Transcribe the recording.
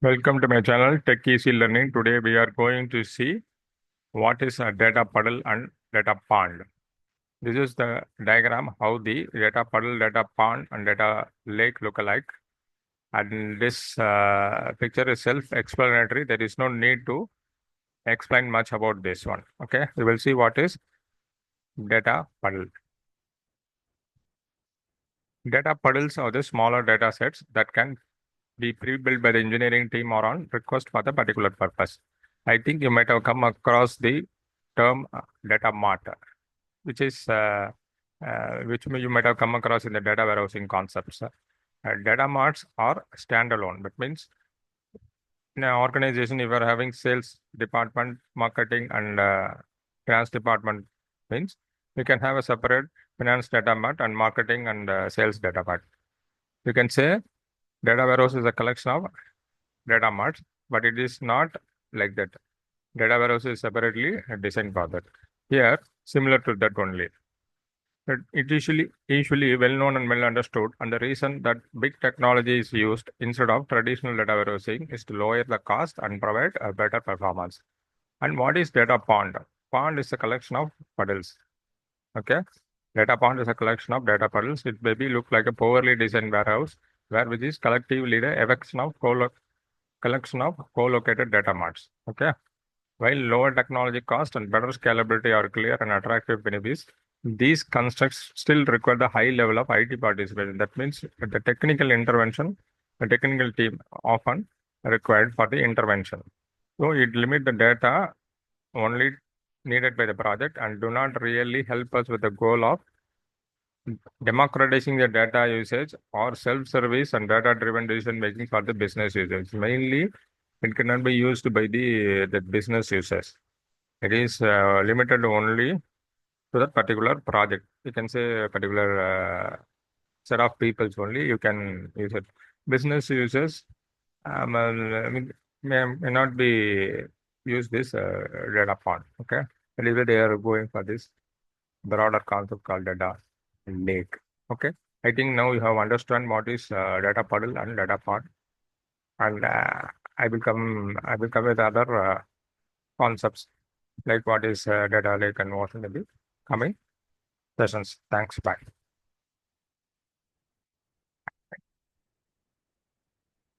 Welcome to my channel Tech Easy Learning. Today we are going to see what is a data puddle and data pond. This is the diagram how the data puddle, data pond and data lake look alike. And this picture is self-explanatory. There is no need to explain much about this one. Okay, we will see what is data puddle. Data puddles are the smaller data sets that can be pre-built by the engineering team or on request for the particular purpose. I think you might have come across the term data mart, which is which you might have come across in the data warehousing concepts. Data marts are standalone. That means in an organization, if you are having sales department, marketing, and finance department, means you can have a separate finance data mart and marketing and sales data mart. You can say data warehouse is a collection of data marts, but it is not like that. Data warehouse is separately designed for that. Here, similar to that only. It usually well known and well understood, and the reason that big technology is used instead of traditional data warehousing is to lower the cost and provide a better performance. And what is data pond? Pond is a collection of puddles. Okay, data pond is a collection of data puddles. It maybe look like a poorly designed warehouse, where which is collectively the collection of co-located data marts. Okay. While lower technology cost and better scalability are clear and attractive benefits, these constructs still require the high level of IT participation. That means the technical intervention, the technical team often required for the intervention. So it limit the data only needed by the project and do not really help us with the goal of democratizing the data usage or self-service and data-driven decision making for the business users. Mainly, it cannot be used by the business users. It is limited only to that particular project. You can say a particular set of peoples only. You can use it. Business users I mean, may not be use this data font. Okay, and either they are going for this broader concept called data lake. Okay, I think now you have understand what is data puddle and data font, and I will come with other concepts like what is data lake and what will be coming sessions. Thanks. Bye.